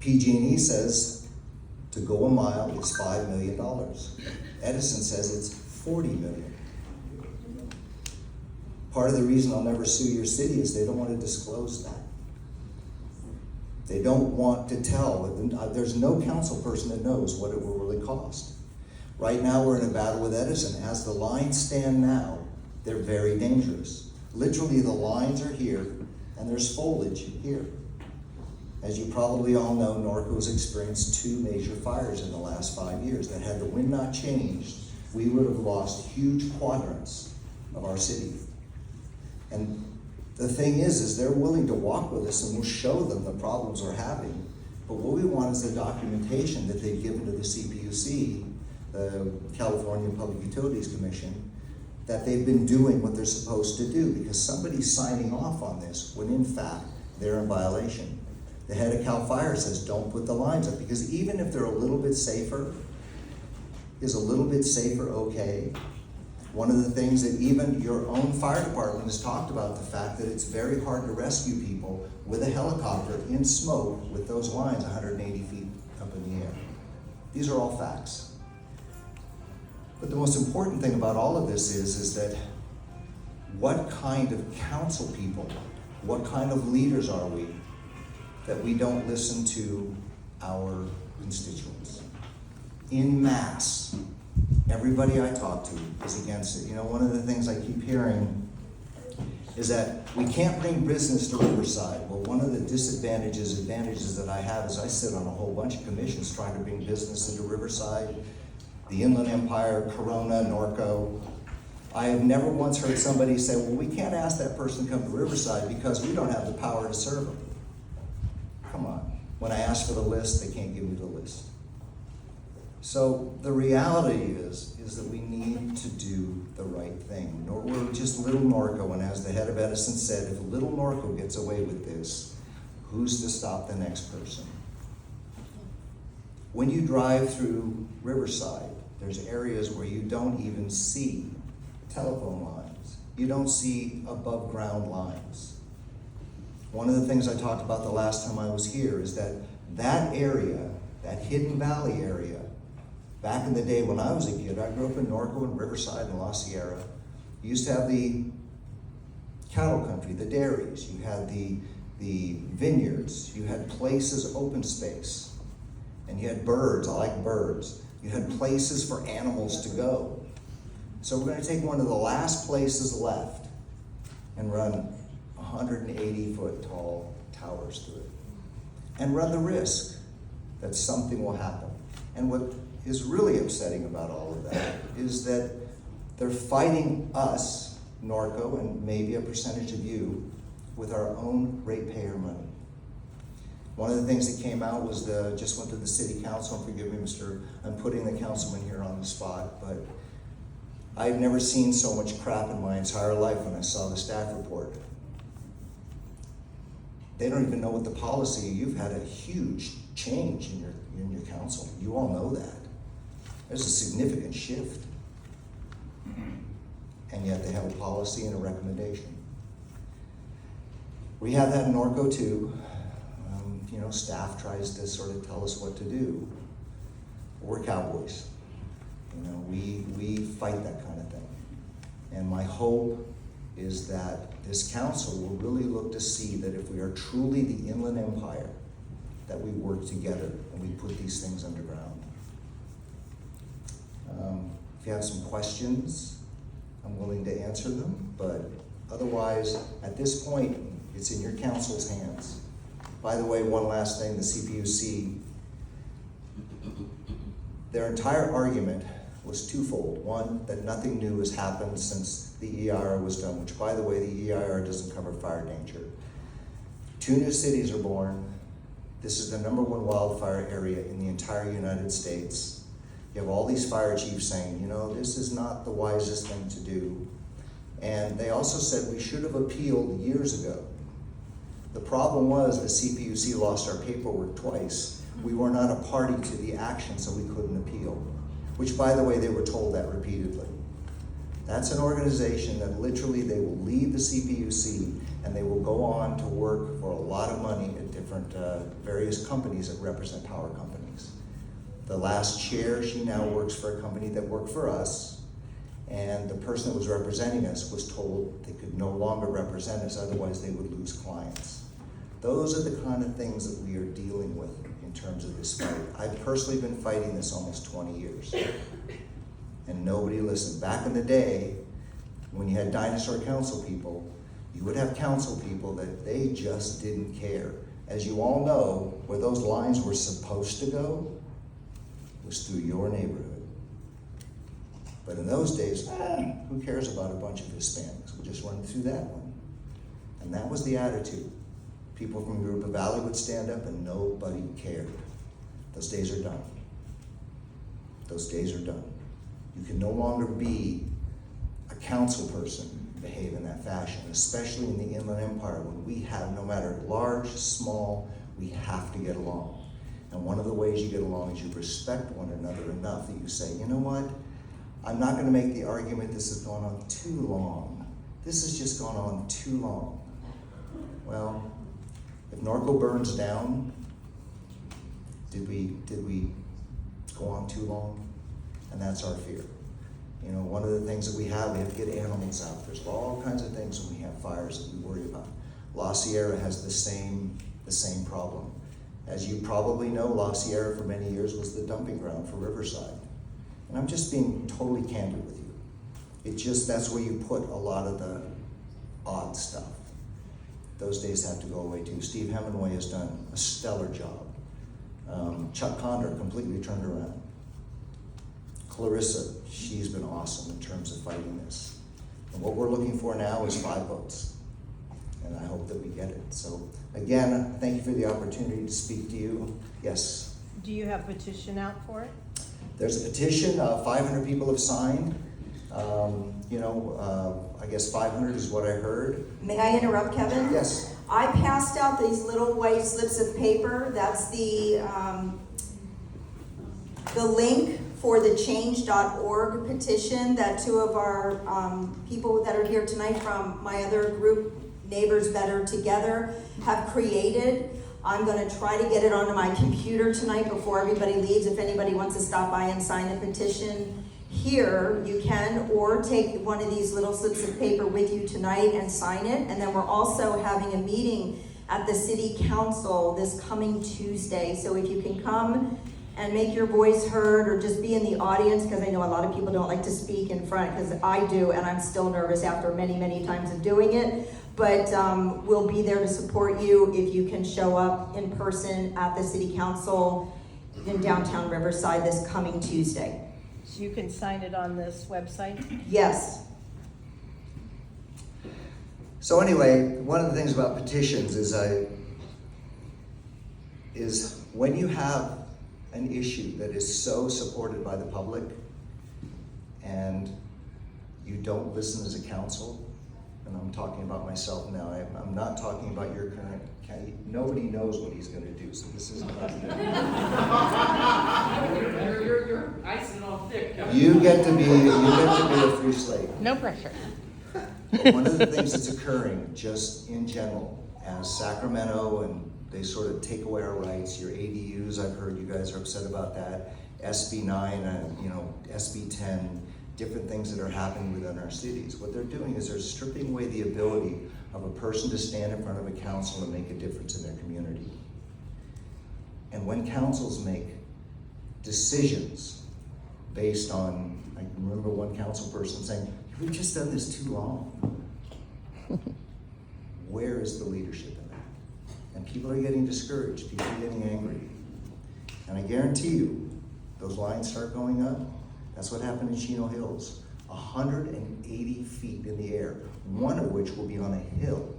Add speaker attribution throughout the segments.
Speaker 1: PG&E says to go a mile is $5 million. Edison says it's $40 million. Part of the reason I'll never sue your city is they don't want to disclose that. They don't want to tell. There's no council person that knows what it will really cost. Right now we're in a battle with Edison. As the lines stand now, they're very dangerous. Literally the lines are here and there's foliage here. As you probably all know, Norco's experienced 2 major fires in the last 5 years that had the wind not changed, we would have lost huge quadrants of our city. And the thing is they're willing to walk with us and we'll show them the problems we're having. But what we want is the documentation that they've given to the CPUC, the California Public Utilities Commission, that they've been doing what they're supposed to do, because somebody's signing off on this when in fact they're in violation. The head of CAL FIRE says don't put the lines up, because even if they're a little bit safer, is a little bit safer okay? One of the things that even your own fire department has talked about, the fact that it's very hard to rescue people with a helicopter in smoke with those lines 180 feet up in the air. These are all facts. But the most important thing about all of this is that what kind of council people, what kind of leaders are we that we don't listen to our constituents? In mass, everybody I talk to is against it. You know, one of the things I keep hearing is that we can't bring business to Riverside. Well, one of the advantages that I have is I sit on a whole bunch of commissions trying to bring business into Riverside, the Inland Empire, Corona, Norco. I have never once heard somebody say, well, we can't ask that person to come to Riverside because we don't have the power to serve them. Come on. When I ask for the list, they can't give me the list. So the reality is that we need to do the right thing. We're just little Norco, and as the head of Edison said, if little Norco gets away with this, who's to stop the next person? When you drive through Riverside, there's areas where you don't even see telephone lines. You don't see above ground lines. One of the things I talked about the last time I was here is that area, that Hidden Valley area, back in the day when I was a kid, I grew up in Norco and Riverside and La Sierra. You used to have the cattle country, the dairies. You had the vineyards. You had places, open space. And you had birds. I like birds. You had places for animals to go. So we're going to take one of the last places left and run 180-foot tall towers through it. And run the risk that something will happen. And what is really upsetting about all of that is that they're fighting us, Norco, and maybe a percentage of you, with our own ratepayer money. One of the things that came out was just went to the city council, and forgive me, I'm putting the councilman here on the spot, but I've never seen so much crap in my entire life when I saw the staff report. They don't even know what the policy, you've had a huge change in your council. You all know that. There's a significant shift. And yet they have a policy and a recommendation. We have that in Norco too. Staff tries to sort of tell us what to do. We're cowboys. We fight that kind of thing. And my hope is that this council will really look to see that if we are truly the Inland Empire, that we work together and we put these things underground. If you have some questions, I'm willing to answer them, but otherwise, at this point, it's in your council's hands. By the way, one last thing, the CPUC, their entire argument was twofold. One, that nothing new has happened since the EIR was done, which, by the way, the EIR doesn't cover fire danger. 2 new cities are born. This is the #1 wildfire area in the entire United States. You have all these fire chiefs saying, this is not the wisest thing to do. And they also said we should have appealed years ago. The problem was the CPUC lost our paperwork twice. We were not a party to the action, so we couldn't appeal. Which, by the way, they were told that repeatedly. That's an organization that literally they will leave the CPUC and they will go on to work for a lot of money at different various companies that represent power companies. The last chair, she now works for a company that worked for us, and the person that was representing us was told they could no longer represent us, otherwise they would lose clients. Those are the kind of things that we are dealing with in terms of this fight. I've personally been fighting this almost 20 years. And nobody listened. Back in the day, when you had dinosaur council people, you would have council people that they just didn't care. As you all know, where those lines were supposed to go was through your neighborhood. But in those days, who cares about a bunch of Hispanics? We'll just run through that one. And that was the attitude. People from Grupa Valley would stand up and nobody cared. Those days are done. Those days are done. You can no longer be a council person, behave in that fashion, especially in the Inland Empire when we have, no matter large, small, we have to get along. And one of the ways you get along is you respect one another enough that you say, you know what, I'm not gonna make the argument this has gone on too long. This has just gone on too long. Well, if Norco burns down, did we go on too long? And that's our fear. You know, one of the things that we have to get animals out. There's all kinds of things when we have fires that we worry about. La Sierra has the same problem. As you probably know, La Sierra for many years was the dumping ground for Riverside. And I'm just being totally candid with you. That's where you put a lot of the odd stuff. Those days have to go away too. Steve Hemingway has done a stellar job. Chuck Condor completely turned around. Clarissa, she's been awesome in terms of fighting this. And what we're looking for now is 5 votes. And I hope that we get it. So again, thank you for the opportunity to speak to you. Yes?
Speaker 2: Do you have a petition out for it?
Speaker 1: There's a petition, 500 people have signed. I guess 500 is what I heard.
Speaker 3: May I interrupt, Kevin?
Speaker 1: Yes.
Speaker 3: I passed out these little white slips of paper. That's the link for the change.org petition that 2 of our people that are here tonight from my other group, Neighbors Better Together, have created. I'm going to try to get it onto my computer tonight before everybody leaves. If anybody wants to stop by and sign the petition here, you can, or take one of these little slips of paper with you tonight and sign it. And then we're also having a meeting at the City Council this coming Tuesday. So if you can come and make your voice heard or just be in the audience, because I know a lot of people don't like to speak in front, because I do, and I'm still nervous after many, many times of doing it. But we'll be there to support you if you can show up in person at the City Council in downtown Riverside this coming Tuesday.
Speaker 2: So you can sign it on this website?
Speaker 3: Yes.
Speaker 1: So anyway, one of the things about petitions is when you have an issue that is so supported by the public and you don't listen as a council, and I'm talking about myself now, I'm not talking about your current county. Nobody knows what he's going to do, so this isn't about you.
Speaker 4: You're icing all thick.
Speaker 1: You get to be a free slave.
Speaker 2: No pressure.
Speaker 1: One of the things that's occurring just in general, as Sacramento and they sort of take away our rights, your ADUs, I've heard you guys are upset about that, SB 9 and SB 10, different things that are happening within our cities. What they're doing is they're stripping away the ability of a person to stand in front of a council and make a difference in their community. And when councils make decisions based on, I remember one council person saying, we've just done this too long. Where is the leadership in that? And people are getting discouraged, people are getting angry. And I guarantee you, those lines start going up. That's what happened in Chino Hills. 180 feet in the air, one of which will be on a hill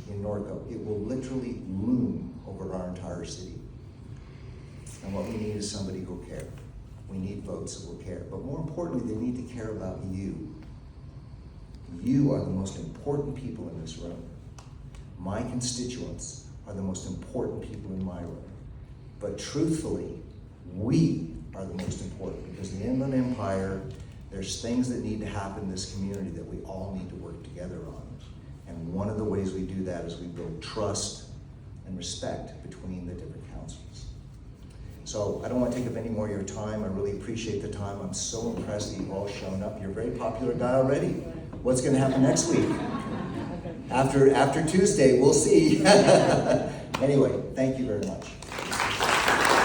Speaker 1: in Norco. It will literally loom over our entire city. And what we need is somebody who will care. We need votes that will care. But more importantly, they need to care about you. You are the most important people in this room. My constituents are the most important people in my room. But truthfully, we are the most important, because the Inland Empire, There's things that need to happen in this community that we all need to work together on. And one of the ways we do that is we build trust and respect between the different councils. So I don't want to take up any more of your time. I really appreciate the time. I'm so impressed that you've all shown up. You're a very popular guy already. What's going to happen next week? After Tuesday, we'll see. Anyway, thank you very much.